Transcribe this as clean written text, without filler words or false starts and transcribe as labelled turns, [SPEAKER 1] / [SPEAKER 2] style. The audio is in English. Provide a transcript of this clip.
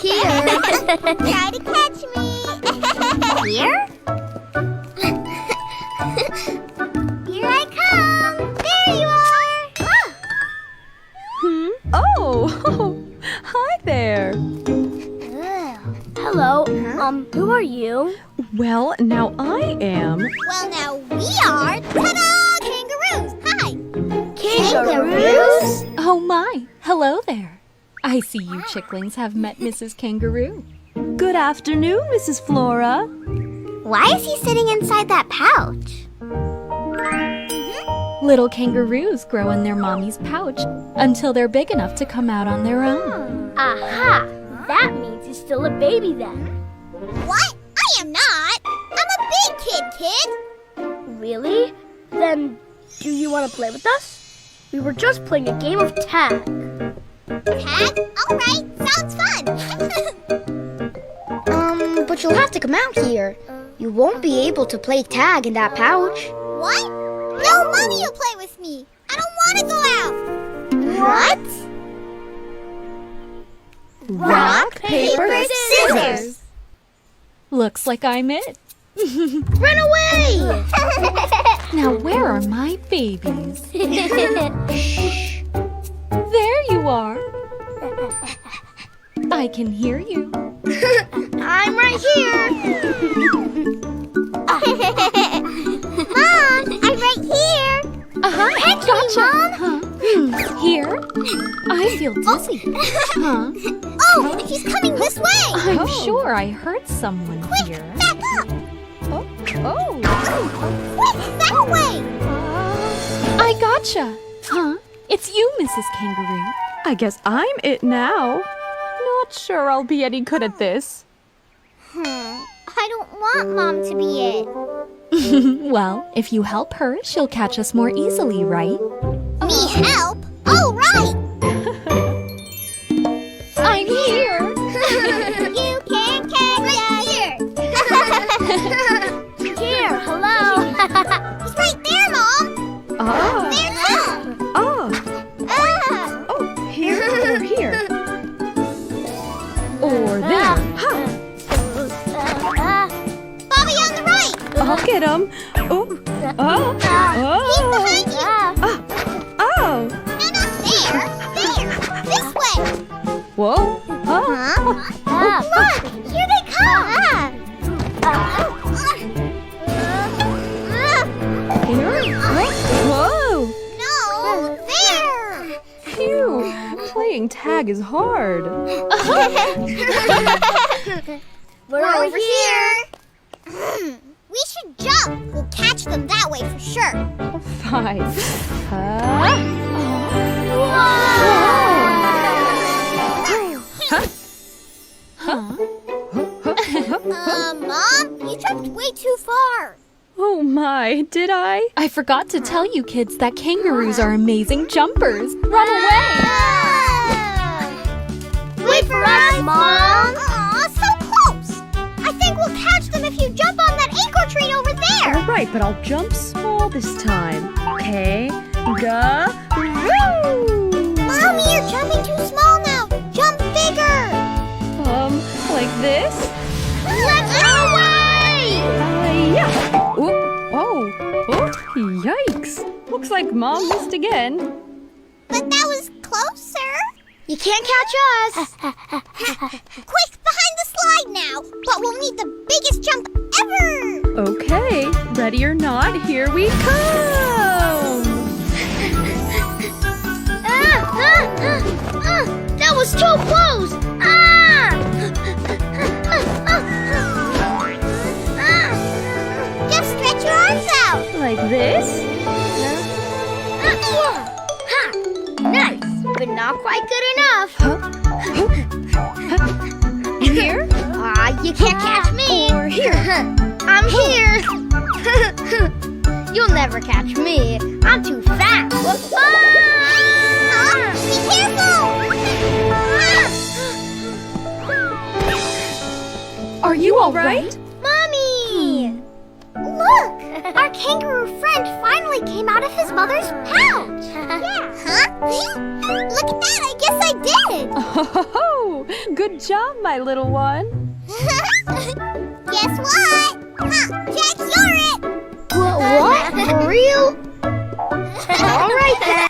[SPEAKER 1] Here.
[SPEAKER 2] Try to catch me. Here? Here I come. There you are.
[SPEAKER 1] Oh, hi there.
[SPEAKER 3] Hello. Who are you?
[SPEAKER 1] Well, now I am.
[SPEAKER 2] Well, now we are. Ta-da! Kangaroos. Hi.
[SPEAKER 3] Kangaroos?
[SPEAKER 4] Oh my, hello there. I see you chicklings have met Mrs. Kangaroo.
[SPEAKER 1] Good afternoon, Mrs. Flora.
[SPEAKER 2] Why is he sitting inside that pouch?
[SPEAKER 4] Little kangaroos grow in their mommy's pouch until they're big enough to come out on their own.
[SPEAKER 3] Aha! That means he's still a baby then.
[SPEAKER 2] What? I am not. I'm a big kid.
[SPEAKER 3] Really? Then do you want to play with us? We were just playing a game of tag.
[SPEAKER 2] Tag? All right. Sounds fun.
[SPEAKER 5] But you'll have to come out here. You won't be able to play tag in that pouch.
[SPEAKER 2] What? No, Mommy will play with me. I don't want to go out. What?
[SPEAKER 1] Rock,
[SPEAKER 2] paper, scissors.
[SPEAKER 4] Looks like I'm it.
[SPEAKER 5] Run away!
[SPEAKER 4] Now where are my babies? There you are. I can hear you.
[SPEAKER 5] I'm right here.
[SPEAKER 2] Mom, I'm right here.
[SPEAKER 4] Gotcha. Huh? Here? I feel dizzy. Huh?
[SPEAKER 2] Oh, he's coming this way.
[SPEAKER 4] I'm sure I heard someone here.
[SPEAKER 2] Back up.
[SPEAKER 1] Oh.
[SPEAKER 2] Quick, that way.
[SPEAKER 4] I gotcha. Huh? It's you, Mrs. Kangaroo.
[SPEAKER 1] I guess I'm it now. Not sure I'll be any good at this.
[SPEAKER 2] I don't want Mom to be it.
[SPEAKER 4] Well, if you help her, she'll catch us more easily, right?
[SPEAKER 2] Me help? Oh, right.
[SPEAKER 4] I'm here.
[SPEAKER 2] You can catch us.
[SPEAKER 3] Here, hello.
[SPEAKER 2] He's right there, Mom.
[SPEAKER 1] Ah.
[SPEAKER 2] There too.
[SPEAKER 1] Oh. Oh, here or here. Or there. Ha!
[SPEAKER 2] Bobby on the right.
[SPEAKER 1] I'll get him. Oh. Oh.
[SPEAKER 2] He's behind you.
[SPEAKER 1] Oh.
[SPEAKER 2] No, not there. There. This way.
[SPEAKER 1] Whoa. Oh.
[SPEAKER 2] Look, here they come.
[SPEAKER 1] Here. Whoa.
[SPEAKER 2] No, there.
[SPEAKER 1] Phew. Playing tag is hard.
[SPEAKER 2] We're over here. We should jump. We'll catch them that way for sure.
[SPEAKER 1] Fine.
[SPEAKER 2] Mom, you jumped way too far.
[SPEAKER 1] Oh my, did I?
[SPEAKER 4] I forgot to tell you kids that kangaroos are amazing jumpers. Run away!
[SPEAKER 2] Wait for us, Mom. Aw, so close. I think we'll catch them if you jump on that acorn tree over there.
[SPEAKER 1] All right, but I'll jump small this time. Okay. Go-roo!
[SPEAKER 2] Mommy, you're jumping too small now. Jump bigger.
[SPEAKER 1] Like this?
[SPEAKER 2] Let's get away.
[SPEAKER 1] Yeah. Oh, yikes. Looks like Mom missed again.
[SPEAKER 2] But that was closer.
[SPEAKER 5] You can't catch us.
[SPEAKER 2] Quick, behind the slide now. But we'll need the biggest jump ever.
[SPEAKER 1] Okay, ready or not, here we come.
[SPEAKER 5] That was too close.
[SPEAKER 2] Just stretch your arms out.
[SPEAKER 1] Like this?
[SPEAKER 5] Nice, but not quite good enough.
[SPEAKER 1] Here?
[SPEAKER 5] You can't catch me.
[SPEAKER 1] Or here?
[SPEAKER 5] I'm here. You'll never catch me. I'm too fast.
[SPEAKER 2] Be careful.
[SPEAKER 4] Are you all right?
[SPEAKER 2] Mommy! Look! Our kangaroo friend finally came out of his mother's pouch! Yeah. Huh? Look at that! I Yes, I did.
[SPEAKER 1] Oh, good job, my little one.
[SPEAKER 2] Guess what? Ha, Jack, you're it.
[SPEAKER 5] What? For real? All right then.